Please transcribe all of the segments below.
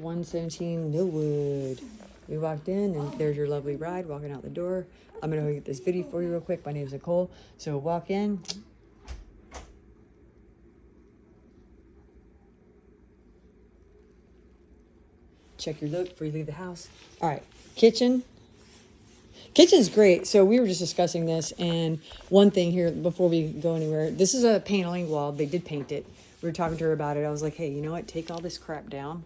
117 Millwood. We walked in and there's your lovely bride walking out the door. I'm gonna go get this video for you real quick. My name's Nicole. So walk in. Check your look before you leave the house. All right, kitchen. Kitchen's great. So we were just discussing this, and one thing here before we go anywhere, this is a paneling wall. They did paint it. We were talking to her about it. I was like, hey, you know what? Take all this crap down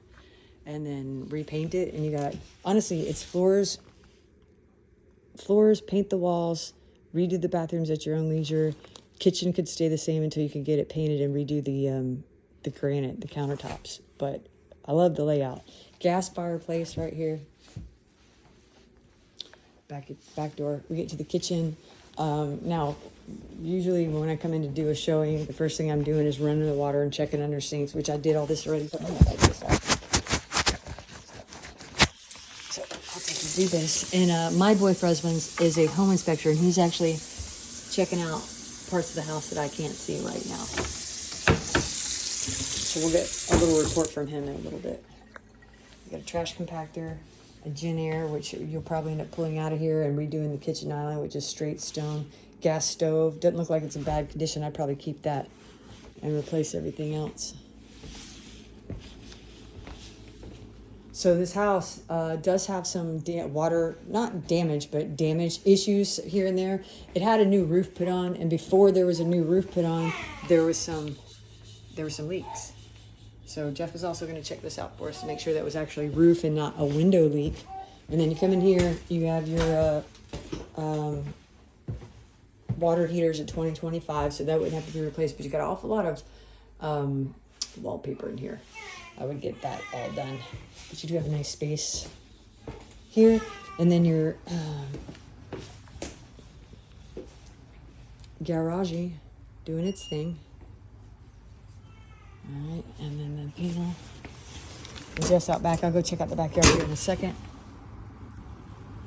and then repaint it. And you got, honestly, it's floors, paint the walls, redo the bathrooms at your own leisure. Kitchen could stay the same until you can get it painted and redo the granite, the countertops. But I love the layout. Gas fireplace right here. Back door. We get to the kitchen. Now, usually when I come in to do a showing, the first thing I'm doing is running the water and checking under sinks, which I did all this already. So I'll take you do this. And my boyfriend is a home inspector, and he's actually checking out parts of the house that I can't see right now. So we'll get a little report from him in a little bit. We got a trash compactor, a gin air, which you'll probably end up pulling out of here and redoing the kitchen island, which is straight stone. Gas stove, doesn't look like it's in bad condition. I'd probably keep that and replace everything else. So this house does have some water, not damage, but damage issues here and there. It had a new roof put on, and before there was a new roof put on, there were some leaks. So Jeff is also going to check this out for us to make sure that was actually roof and not a window leak. And then you come in here, you have your water heaters at 2025, so that wouldn't have to be replaced. But you got an awful lot of wallpaper in here. I would get that all done. But you do have a nice space here. And then your garage doing its thing. All right, and then the panel is just out back. I'll go check out the backyard here in a second.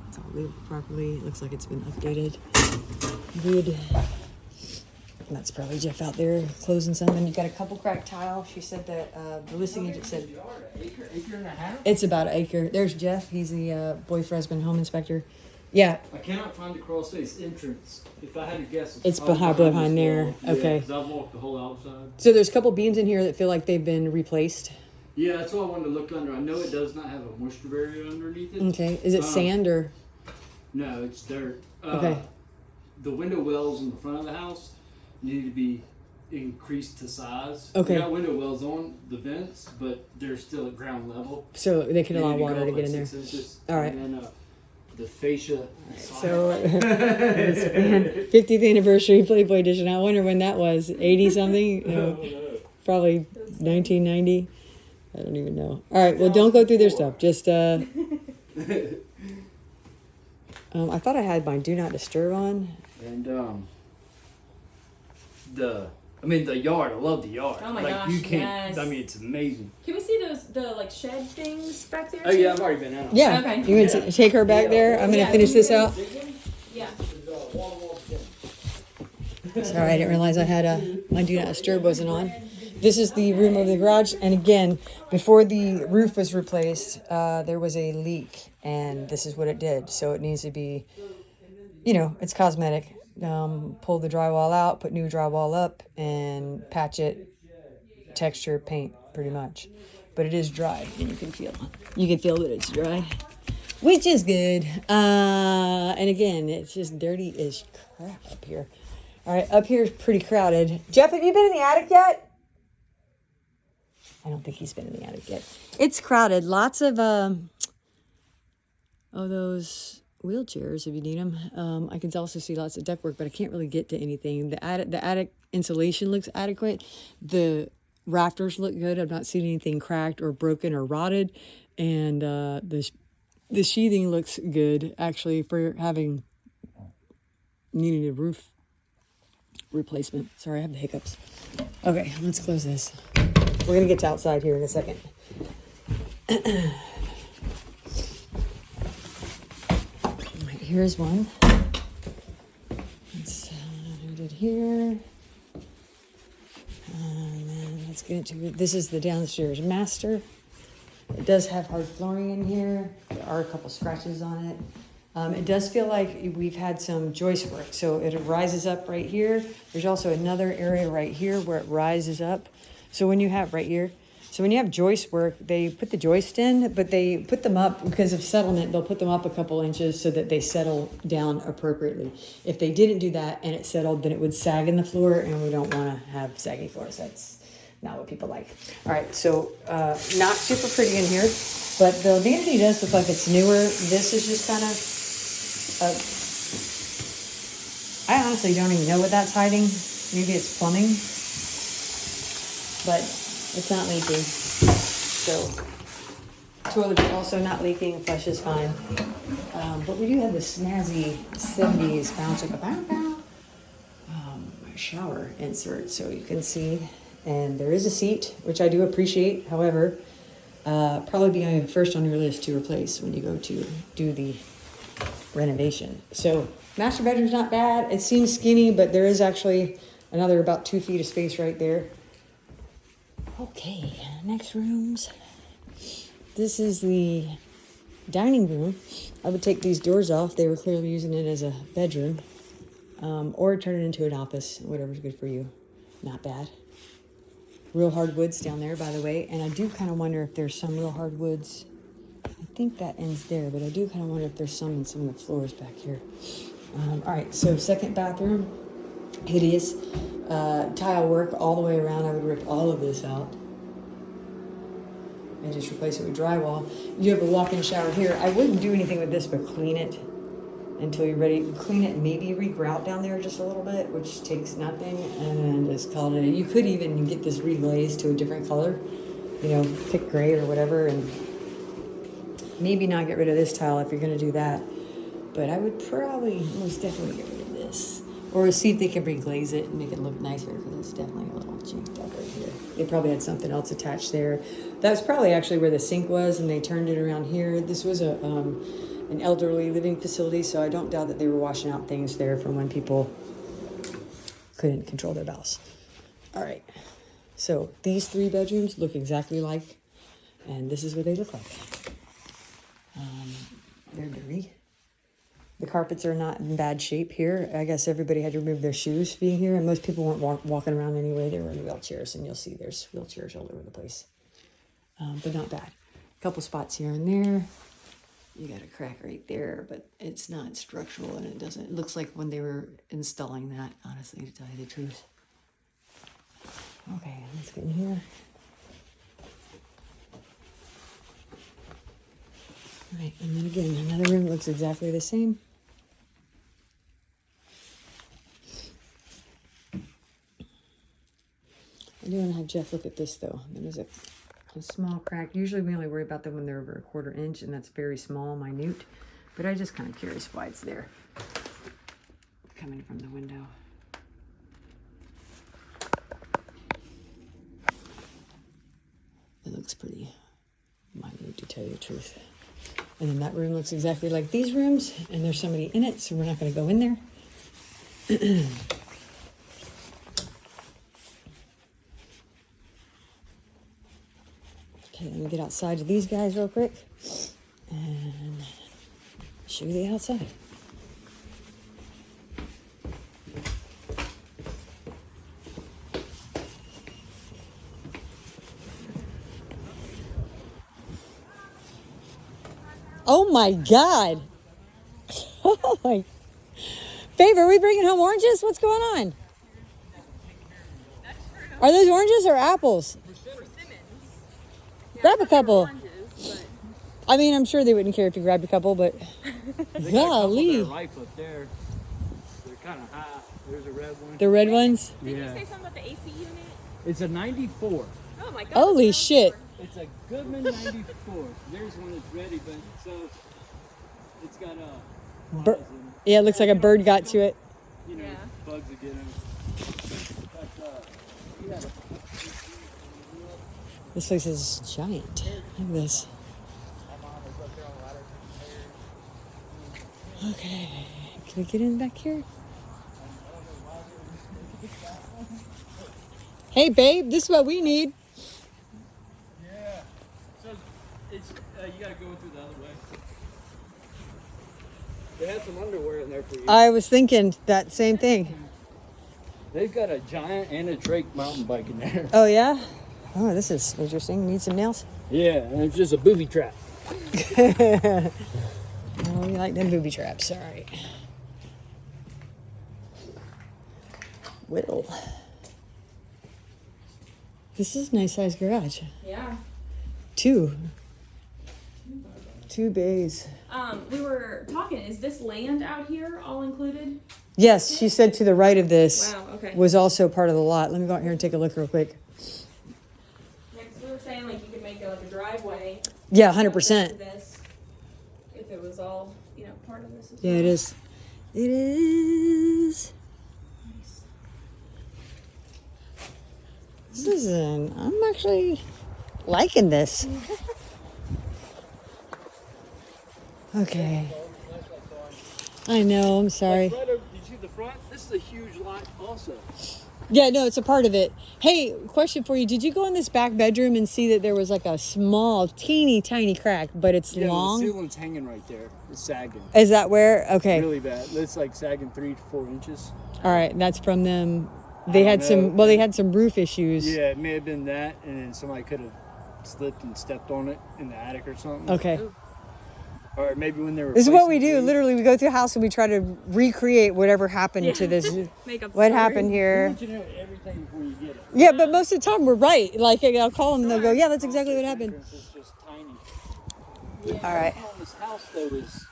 It's all labeled properly. It looks like it's been updated. Good. And that's probably Jeff out there closing something. You got a couple cracked tile. She said that the listing agent said Acre and a half? it's about an acre. There's Jeff. He's the boyfriend's been home inspector. Yeah. I cannot find the crawl space entrance. If I had to guess, It's behind there. Yeah, okay. because I've walked the whole outside. So there's a couple beams in here that feel like they've been replaced. Yeah, that's why I wanted to look under. I know it does not have a moisture barrier underneath it. Okay. Is it sand or? No, it's dirt. Okay. The window wells in the front of the house need to be increased to size. Okay. We got window wells on the vents, but they're still at ground level. So they can They allow need water to go get up in there. 6 inches. All right. And then the fascia. So, 50th anniversary Playboy edition. I wonder when that was. 80 something? No, probably 1990. I don't even know. All right. Well, don't go through their stuff. Just, I thought I had my do not disturb on. And the yard. I love the yard. Oh my like, gosh, you can't. yes. I mean, it's amazing. Can we see the shed things back there? Oh yeah, I've already been out. Yeah. Okay. You want to take her back there? I'm going to finish this out. Yeah. Sorry, I didn't realize I had my do not disturb wasn't on. This is the room over the garage. And again, before the roof was replaced, there was a leak. And this is what it did. So it needs to be, it's cosmetic. Pull the drywall out, put new drywall up, and patch it, texture, paint, pretty much. But it is dry, and you can feel that it's dry, which is good. And again, it's just dirty as crap up here. All right, up here is pretty crowded. Jeff, have you been in the attic yet? I don't think he's been in the attic yet. It's crowded. Lots of those wheelchairs if you need them. I can also see lots of ductwork, but I can't really get to anything. The attic insulation looks adequate. The rafters look good. I've not seen anything cracked or broken or rotted, and the sheathing looks good actually for having needing a roof replacement. Sorry, I have the hiccups. Okay, let's close this. We're gonna get to outside here in a second. Here's one. Let's do it here. And then let's get into it. This is the downstairs master. The does have hard flooring in here. There are a couple scratches on it. It does feel like we've had some joist work. So it rises up right here. There's also another area right here where it rises up. So when you have right here, so when you have joist work, they put the joist in, but they put them up because of settlement. They'll put them up a couple inches so that they settle down appropriately. If they didn't do that and it settled, then it would sag in the floor, and we don't want to have saggy floors. That's not what people like. All right, so not super pretty in here, but the vanity does look like it's newer. This is just kind of, I honestly don't even know what that's hiding. Maybe it's plumbing, but it's not leaking. So toilet's also not leaking, flush is fine. But we do have the snazzy 70s bounce like a bow bow shower insert, so you can see. And there is a seat, which I do appreciate. However, probably be first on your list to replace when you go to do the renovation. So master bedroom's not bad. It seems skinny, but there is actually another about 2 feet of space right there. Okay, next rooms. This is the dining room. I would take these doors off. They were clearly using it as a bedroom. Or turn it into an office, whatever's good for you. Not bad. Real hardwoods down there, by the way. And I do kind of wonder if there's some real hardwoods. I think that ends there, but I do kind of wonder if there's some in some of the floors back here. All right, so second bathroom. Hideous. Tile work all the way around. I would rip all of this out and just replace it with drywall. You have a walk-in shower here. I wouldn't do anything with this but clean it until you're ready. Clean it, maybe regrout down there just a little bit, which takes nothing, and then just call it a day. You could even get this reglazed to a different color, you know, pick gray or whatever, and maybe not get rid of this tile if you're going to do that. But I would probably most definitely get rid of this, or see if they can reglaze it and make it look nicer, because it's definitely a little chinked up right here. They probably had something else attached there. That was probably actually where the sink was, and they turned it around here. This was an elderly living facility, so I don't doubt that they were washing out things there from when people couldn't control their bowels. All right, so these 3 bedrooms look exactly like, and this is what they look like. They're dirty. The carpets are not in bad shape here. I guess everybody had to remove their shoes being here, and most people weren't walking around anyway. They were in wheelchairs, and you'll see there's wheelchairs all over the place. But not bad. A couple spots here and there. You got a crack right there, but it's not structural, and it looks like when they were installing that, honestly, to tell you the truth. Okay, let's get in here. All right, and then again, another room looks exactly the same. I do want to have Jeff look at this, though. There's a small crack. Usually we only worry about them when they're over a 1/4 inch, and that's very small, minute. But I'm just kind of curious why it's there. Coming from the window. It looks pretty minute, to tell you the truth. And then that room looks exactly like these rooms, and there's somebody in it, so we're not going to go in there. Okay, let me get outside to these guys real quick and show you the outside. Oh my God. Oh my. Babe, are we bringing home oranges? What's going on? Are those oranges or apples? Grab a couple. I mean, I'm sure they wouldn't care if you grabbed a couple, but golly. Ripe up there. They're kind of high. There's a red one. The red ones? Did you say something about the AC unit? It's a 94. Oh my God. Holy shit. It's a Goodman 94. There's one that's ready, but it's got a... Yeah, it looks like a bird got to it. You know, bugs that get in. But, This place is giant. Look at this. Okay, can we get in back here? Hey babe, this is what we need. yeah. So it's You gotta go through the other way. They have some underwear in there for you. I was thinking that same thing. They've got a giant and a Drake mountain bike in there. Oh, yeah? Oh, this is interesting. Need some nails? Yeah, and it's just a booby trap. Oh, we like them booby traps. All right. Whittle. This is a nice sized garage. Yeah. Two bays. We were talking, is this land out here all included? Yes, she said to the right of this Wow, okay. was also part of the lot. Let me go out here and take a look real quick. Yeah, 'cause we were saying like you could make it like a driveway. Yeah, 100%. This, if it was all, you know, part of this as Yeah, well. it is. It is. Nice. This is I'm actually liking this. Okay. I know, I'm sorry. Like right over, you see the front? This is a huge lot also. Yeah, no, it's a part of it. Hey, question for you. Did you go in this back bedroom and see that there was like a small, teeny, tiny crack, but it's Yeah, long? the ceiling's hanging right there. It's sagging. Is that where? Okay. Really bad. It's like sagging 3 to 4 inches. All right. That's from them. They I had don't some, know. well, they had some roof issues. Yeah, it may have been that, and then somebody could have slipped and stepped on it in the attic or something. Okay. Or maybe when they were. This is what we replacing do. the Literally, we go through a house and we try to recreate whatever happened to this. Make up the What story. happened roof. here? You want you to know everything before you get it. Yeah, but most of the time we're right. Like, I'll call them and they'll go, yeah, that's exactly what happened. It's just tiny. All right. The problem on this house though is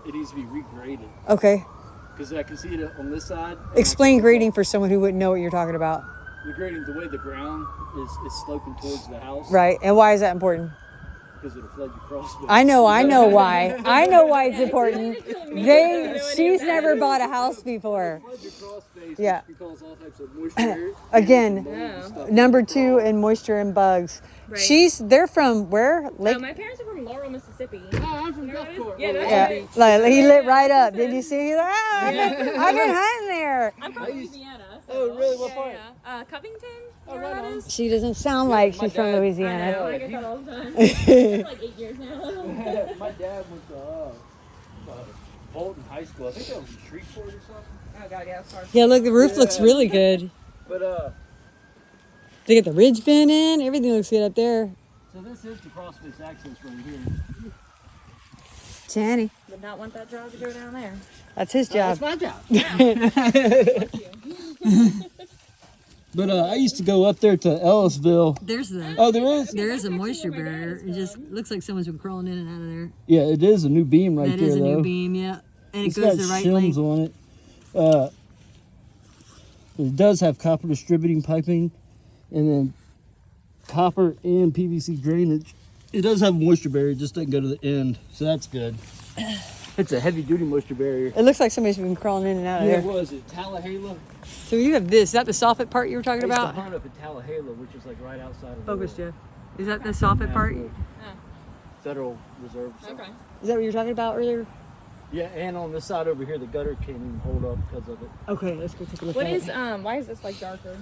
it needs to be regraded Okay. because I can see it on this side. Explain grading for someone who wouldn't know what you're talking about. The grading, the way the ground is sloping towards the house. Right. And why is that important? Because it'll flood your crawl space. I know why. I know why it's important. She's never bought a house before. Flood your crawl space, Yeah. which can cause all types of moisture. Again, mold and stuff. number 2 in moisture and bugs. Right. They're from where? Lake. My parents are from Laurel, Mississippi. Oh, I'm from Gulfport. Yeah, that's Yeah, right. like he lit right up. Did you see? He's like, I've been hunting there. I'm from Louisiana. Oh, really? What part? Covington? Oh, right on. She doesn't sound like my she's from dad- Louisiana. I get that all the time. It's like 8 years now. My dad went to Bolton High School. I think that was in Shreveport or something. Oh god, yeah, it's hard. Yeah, look, the roof looks really good. But They get the ridge vent in. Everything looks good up there. so this is the crawl space access right here. Tanny, Would not want that job to go down there. that's his job. That's my job. But I used to go up there to Ellisville. There's the. Oh, there There is a moisture barrier. It just looks like someone's been crawling in and out of there. Yeah, it is a new beam right That there, is a though. new beam, yeah. And it It's goes got the right shims length. on it. It does have copper distributing piping, and then copper and PVC drainage. It does have a moisture barrier, it just doesn't go to the end, so that's good. It's a heavy-duty moisture barrier. It looks like somebody's been crawling in and out of Yeah, there. what was it? Tallahassee? So you have this. Is that the soffit part you were talking I used to about? hunt up at Tallahassee, which is like right outside of Focus, the Jeff. Is that the soffit part? Is Federal Reserve. or something. Okay. that what you were talking about earlier? Yeah, and on this side over here, the gutter can't even hold up because of it. Okay, let's go take a look What at is it. why is this like darker?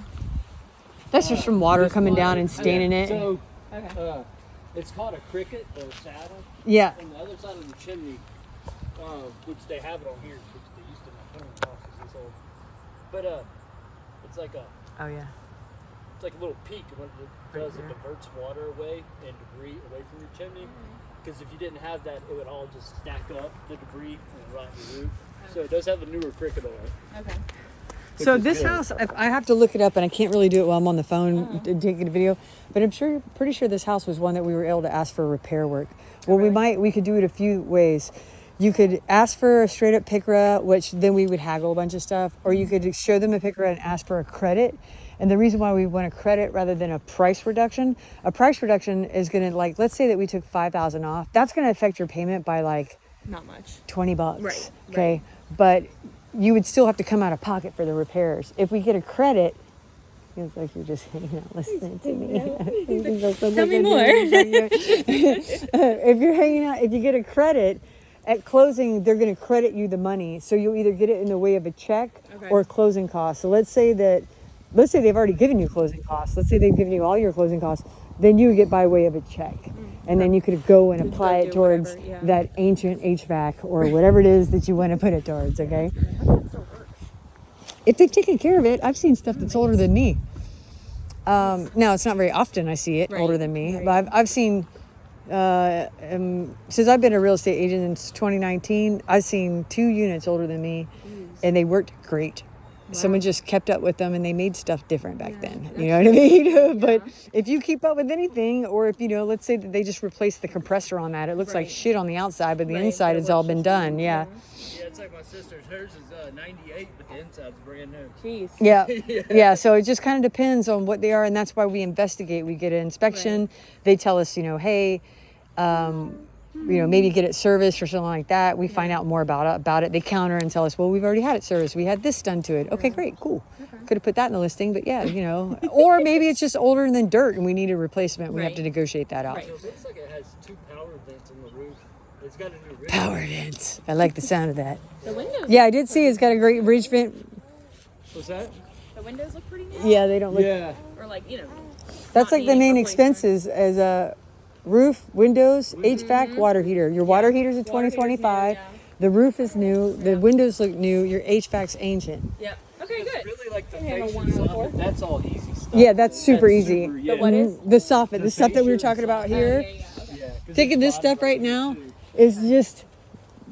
That's just from water This coming water- down and staining it. So, Okay. it's called a cricket or a saddle. Yeah. On the other side of the chimney, which they have it on here, which they used to not put on houses this old. But it's like Oh yeah. it's like a little peak, and what it does, it diverts water away and debris away from your chimney. Because if you didn't have that, it would all just stack up the debris and rot your roof. So it does have a newer cricket on it. Okay. So is this good. house, I have to look it up, and I can't really do it while I'm on the phone taking a video. But I'm pretty sure this house was one that we were able to ask for repair work. Well, we could do it a few ways. You could ask for a straight up PICRA, which then we would haggle a bunch of stuff, or you could show them a PICRA and ask for a credit. And the reason why we want a credit rather than a price reduction is going to, like, let's say that we took $5,000 off. That's going to affect your payment by like Not much. $20. Right, Okay. But you would still have to come out of pocket for the repairs. If we get a credit, it's like you're just hanging out listening to me. Tell me more. If you're hanging out, if you get a credit at closing, they're going to credit you the money. So you'll either get it in the way of a check or closing costs. So let's say they've already given you closing costs. Let's say they've given you all your closing costs. Then you would get by way of a check. and then you could go and apply it do towards whatever, yeah. that ancient HVAC or whatever it is that you want to put it towards. Okay. If they've taken care of it, I've seen stuff that's older than me. Now it's not very often I see it older than me, but I've seen. Since I've been a real estate agent since 2019, I've seen 2 units older than me, and they worked great. Someone just kept up with them, and they made stuff different back then. You know what I mean? But if you keep up with anything, or if, let's say that they just replaced the compressor on that, it looks like shit on the outside, but the inside has all been done. Yeah. Yeah, it's like my sister's. Hers is 98, but the inside's brand new. Jeez. Yeah. Yeah. So it just kind of depends on what they are. And that's why we investigate. We get an inspection. They tell us, hey, maybe get it serviced or something like that. We find out more about it. They counter and tell us, well, we've already had it serviced. We had this done to it. Okay, great, cool. Could have put that in the listing, but yeah, or maybe it's just older than dirt and we need a replacement. We have to negotiate that out. Right. It looks like it has 2 power vents on the roof. It's got a new ridge. Power vents. I like the sound of that. The windows. Yeah, I did see it's got a great ridge vent. What's that? The windows look pretty nice. Yeah, they don't look. Yeah. Or like, That's like the main replacement. expenses as a roof, windows, HVAC, water heater. Your water heater's a 2025. yeah. The roof is new. The windows look new. Your HVAC's ancient. Yeah. Okay, It's good. really like the handle face one and or stuff. four. That's all easy stuff. Yeah, that's super easy. yeah. What is? The soffit, the stuff that we were fascia talking about and here. Yeah, okay. Yeah, 'cause Taking it's this stuff right body now too. is just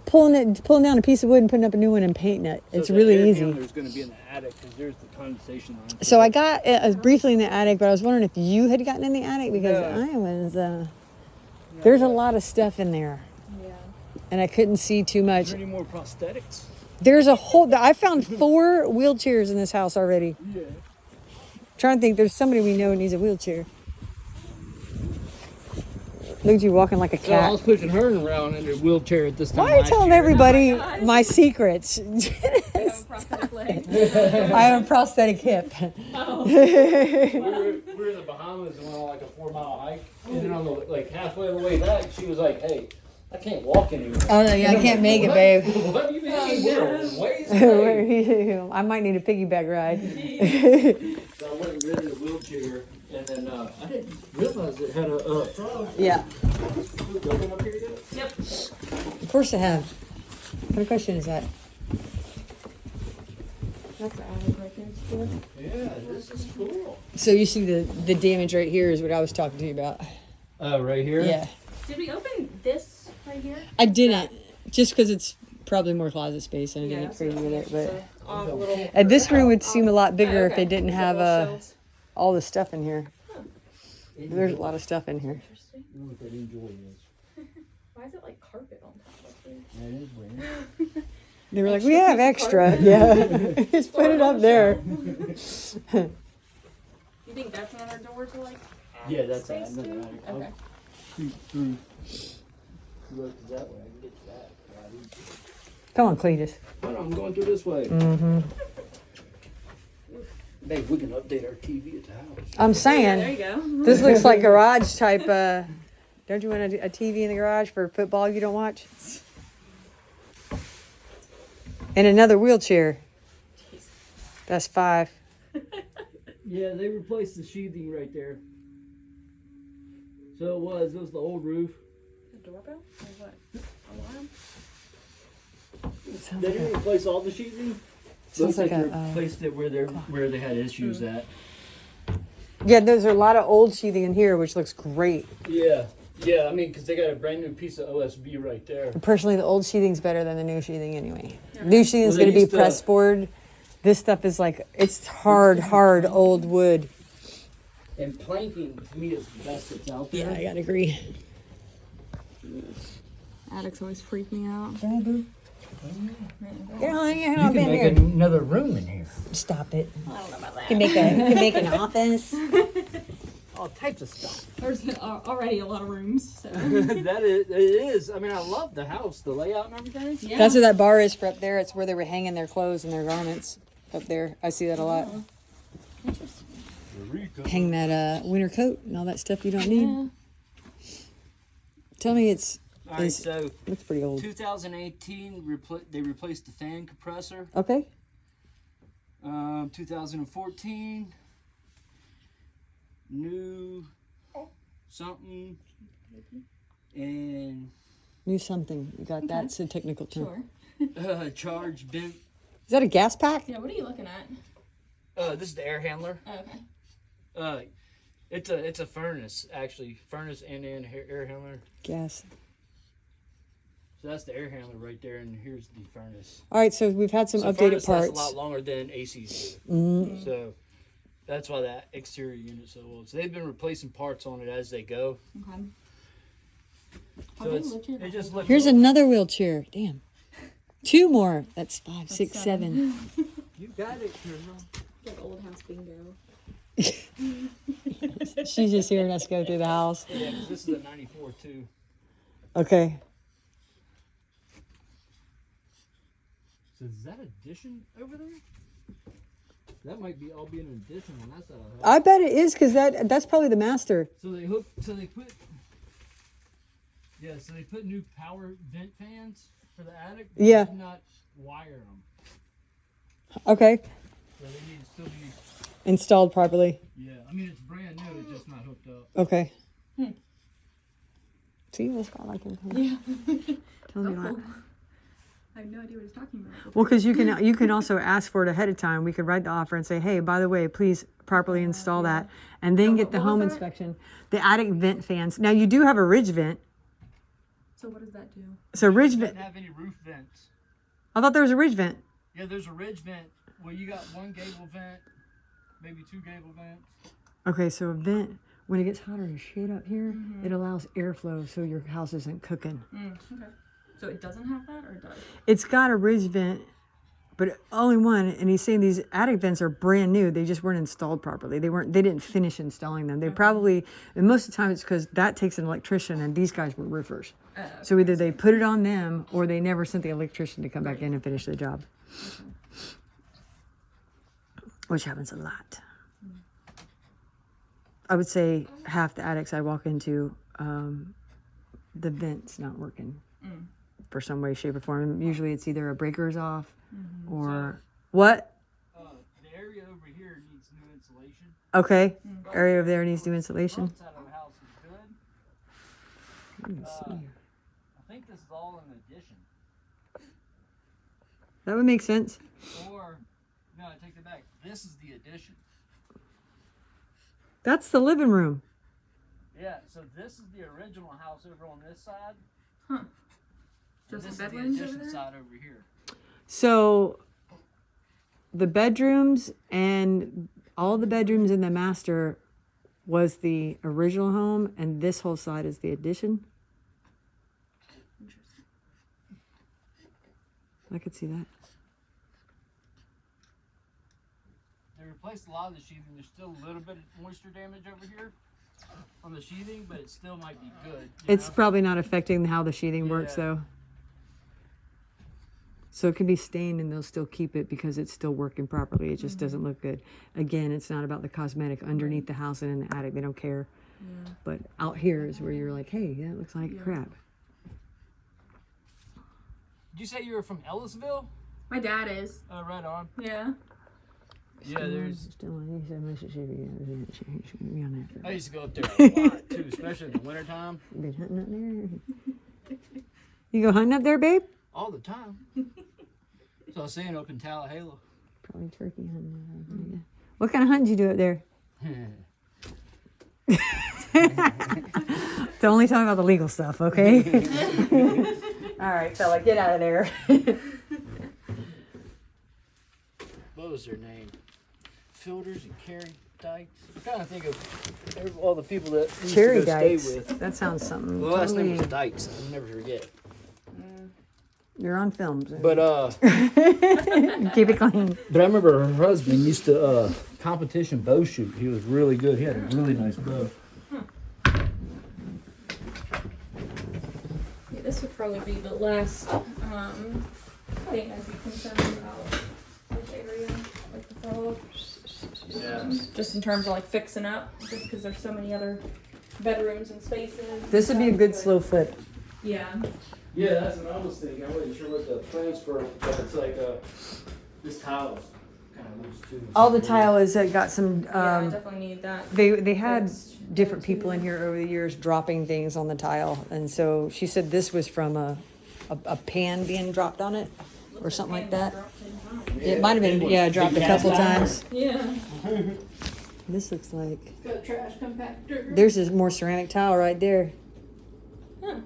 pulling down a piece of wood and putting up a new one and painting it. So It's the really air easy. handler's going to be in the attic because there's the condensation line. So I got briefly in the attic, but I was wondering if you had gotten in the attic because No. I was. There's a lot of stuff in there, Yeah. and I couldn't see too Is much. there any more prosthetics? There's a whole. I found 4 wheelchairs in this house already. Yeah. Trying to think, there's somebody we know needs a wheelchair. Look at you walking like a So I cat. was pushing her around in a wheelchair at this time. Why are you last telling year. everybody Oh my God. my secrets? You have a prosthetic leg. I have a prosthetic hip. Oh. We were in the Bahamas and went on like a 4-mile hike, and then on the halfway of the way back, she was like, "Hey, I can't walk anymore." Oh, no, yeah, I can't make it, babe. What do you mean? We're ways away. I might need a piggyback ride. So I went and rented a wheelchair, and then I didn't realize it had a frog. Yeah, Open up here yet? Yep. of course I have. What kind of question is that? That's the attic right there. Too. Yeah, this is cool. So you see the damage right here is what I was talking to you about. Right here? Yeah. Did we open this right here? I didn't, just because it's probably more closet space and I didn't Yeah, get crazy with it. But So, little. and this room would seem a lot bigger if okay. they didn't Is it have little shelves? all the stuff in here. There's a lot of stuff in here. Interesting. I don't know what that enjoy is. Why is it like carpet on top of it? That is weird. They were like, we have extra. Yeah. Just put it up there. You think that's another door to like? add Yeah, that's space another to? attic. I'll Okay. creep through. Look that way. I can get to that. Come on, Cletus. Oh, no, I'm going through this way. Mm-hmm. Babe, we can update our TV at the house. I'm Yeah, saying. there you go. This looks like garage type. Don't you want a TV in the garage for football you don't watch? And another wheelchair. That's 5. Yeah, they replaced the sheathing right there. So it was the old roof. A doorbell or what? Alarm? They didn't replace all the sheathing. Sounds Looks like like a, they replaced it where they had issues at. Yeah, there's a lot of old sheathing in here, which looks great. Yeah, I mean, because they got a brand new piece of OSB right there. Personally, the old sheathing's better than the new sheathing anyway. New sheathing's Well, they going to be used to- press board. This stuff is like, it's hard old wood. And planking to me is the best that's out Yeah, there. I gotta agree. Attics always freak me out. I've been here. another room in here. Stop it. I don't know about that. You can make an office. All types of stuff. There's already a lot of rooms. So. It is. I mean, I love the house, the layout and everything. Yeah. That's where that bar is for up there. It's where they were hanging their clothes and their garments up there. I see that a lot. Hang that winter coat and all that stuff you don't need. Tell me it's All right, so looks pretty old. 2018, they replaced the fan compressor. Okay. 2014, new something. And New something. You got that's a technical term. Sure. charge vent. Is that a gas pack? Yeah, what are you looking at? This is the air handler. Oh, okay. It's a furnace actually, furnace and air handler. Gas. So that's the air handler right there, and here's the furnace. All right, so we've had some So updated furnace lasts parts. a lot longer than ACs do. Mm. So that's why that exterior unit's so old. So they've been replacing parts on it as they go. Okay. So it just looks. Here's another wheelchair. Damn. 2 more. That's 5, 6, 7. You got it, girl. Like old house bingo. She's just hearing us go through the house. Yeah, 'cause this is a 94 too. Okay. So is that addition over there? That might be all be an addition on that side of the house. I bet it is because that's probably the master. So they put new power vent fans for the attic. But Yeah. They did not wire them. Okay. So they need to still be. Installed properly. Yeah, I mean it's brand new. It's just not hooked up. Okay. See, this guy like him. Yeah. Tell me that. I have no idea what he's talking about. Well, because you can also ask for it ahead of time. We could write the offer and say, hey, by the way, please properly install that, and then get the what was home that? inspection. The attic vent fans. Now you do have a ridge vent. So what does that do? So ridge It vent. doesn't have any roof vents. I thought there was a ridge vent. Yeah, there's a ridge vent. Well, you got one gable vent, maybe 2 gable vents. Okay, so a vent, when it gets hotter as shit up here, it allows airflow so your house isn't cooking. Okay. So it doesn't have that, or it does? It's got a ridge vent, but only one. And he's saying these attic vents are brand new. They just weren't installed properly. They didn't finish installing them. They probably, and most of the time it's because that takes an electrician, and these guys were roofers. So either they put it on them or they never sent the electrician to come back in and finish the job. Which happens a lot. I would say half the attics I walk into, the vent's not working for some way, shape, or form. Usually it's either a breaker's off or what? The area over here needs new insulation. Okay, area over there needs new insulation. Front side of the house is good. Let me see. I think this is all an addition. That would make sense. Or, no, I take it back. This is the addition. That's the living room. Yeah, so this is the original house over on this side. Just This the is the bedrooms over addition there? side over here. So the bedrooms and all the bedrooms in the master was the original home, and this whole side is the addition. I could see that. They replaced a lot of the sheathing. There's still a little bit of moisture damage over here on the sheathing, but it still might be good. It's probably not affecting how the sheathing works, Yeah. though. So it can be stained and they'll still keep it because it's still working properly. It just doesn't look good. Again, it's not about the cosmetic underneath the house and in the attic. They don't care. But out here is where you're like, hey, that looks like crap. Did you say you were from Ellisville? My dad is. Right on. Yeah. Yeah, there's. Still on I used to go up there a lot too, especially in the wintertime. Been hunting up there? You go hunting up there, babe? All the time. So I was saying up in Tallahassee. Probably turkey hunting. What kind of hunting did you do up there? So only talking about the legal stuff, okay? All right, fella, get out of there. What was their name? Fielders and Carrie Dykes. I'm trying to think of all the people that we used Cherry to go stay Dykes. with. That sounds something. The last name was totally- Dykes. I'll never forget. You're on film. So But keep it clean. But I remember her husband used to competition bow shoot. He was really good. He had a really nice bow. Yeah, this would probably be the last thing I'd be concerned about this area, like the frog. Yeah. Just in terms of like fixing up, just because there's so many other bedrooms and spaces. This would be a good slow flip. Yeah. Yeah, that's what I was thinking. I wasn't sure what the plans for, but it's like this tiles kind of loose too. All the tile is got some. Yeah, I definitely need that. They had fixed. different people in here over the years dropping things on the tile, and so she said this was from a pan being dropped on it, or something like that. It might have been dropped a couple times. Yeah. This looks like Got a trash compactor. there's this more ceramic tile right there. Huh.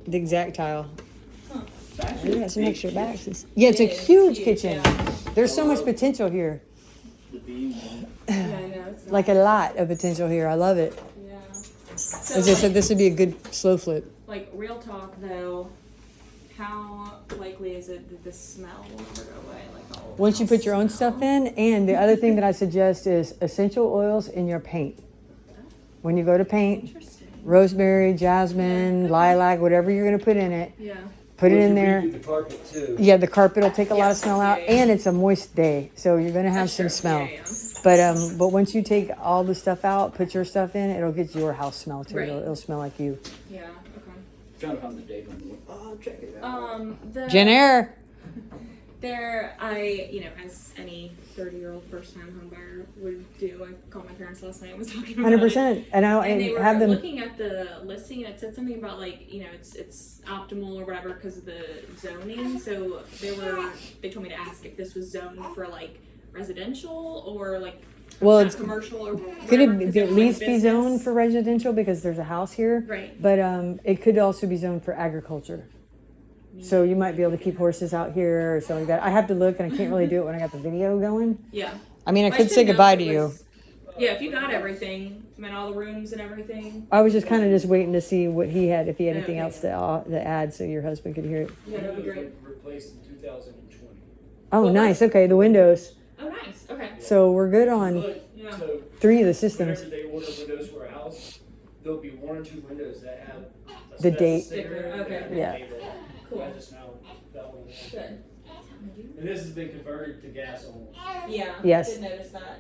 The exact tile. Huh. We got some extra boxes. Yeah, it's a It is huge huge, kitchen. yeah. There's so much potential here. The beam. Yeah, I know. It's Like a lot of potential here. I love it. Yeah. As I So, said, this would be a good slow flip. like, real talk though, how likely is it that the smell will ever go away? Like, all the Once you put your own smell? stuff in, and the other thing that I suggest is essential oils in your paint. When you go to paint, Interesting. rosemary, jasmine, lilac, whatever you're gonna put in it, Yeah. put it Well, if in you there. redo the carpet too. Yeah, the carpet will take a lot Yeah, of smell out, yeah, yeah. and it's a moist day, so you're gonna have That's some true. smell. Yeah, yeah. But once you take all the stuff out, put your stuff in, it'll get your house smell too. Right. It'll smell like you. Yeah. Okay. Trying to find the date on it. Oh, check it out. The Jen Eyre. There, as any 30-year-old first-time home buyer would do, I called my parents last night and was talking about 100%. it. And And they were have them. looking at the listing, and it said something about it's optimal or whatever because of the zoning. So they told me to ask if this was zoned for like residential or like Well, not it's commercial or could whatever, 'cause it at was, like, least be business. zoned for residential because there's a house here? Right. But it could also be zoned for agriculture. So you might be able to keep horses out here or something like that. I have to look, and I can't really do it when I got the video going. Yeah. I mean, I I could should say know goodbye if to it you. was- Yeah, if you got everything, all the rooms and everything. I was just kind of just waiting to see what he had, if he had anything Okay. else to add, so your husband could hear it. Yeah, that'd be great. Replaced in 2020. Oh, Well, nice. Okay, the windows. Oh, nice. Okay. So we're good on But, Yeah. so 3 of the systems. whenever they order windows for a house, there'll be 1 or 2 windows that have a The special date. sticker Sticker, that okay. have the Yeah. date on it. Cool. I just now that one. Good. And this has been converted to gas only. Yeah. Yes. Did notice that.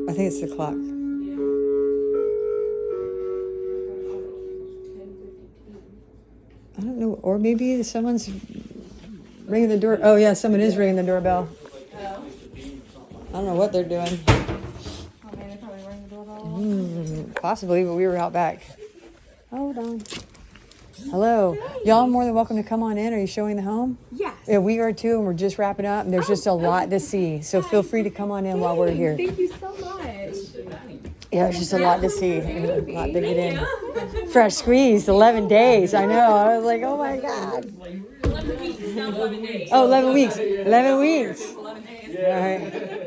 I think it's the clock. Yeah. I don't know, or maybe someone's ringing the door. Oh yeah, someone is ringing the doorbell. Oh. I don't know what they're doing. Oh man, they probably rang the doorbell. Possibly, but we were out back. Hold on. Hello. Y'all are more than welcome to come on in. Are you showing the home? Yes. Yeah, we are too, and we're just wrapping up. And there's just a lot to see. So feel free to come on in while we're here. Thank you so much. Yeah, there's just a lot to see. A lot to get in. you. Fresh squeezed, 11 days. I know. I was like, oh my God. 11 weeks, not 11 days. Oh, 11 weeks. 11 weeks. 11 days. All right.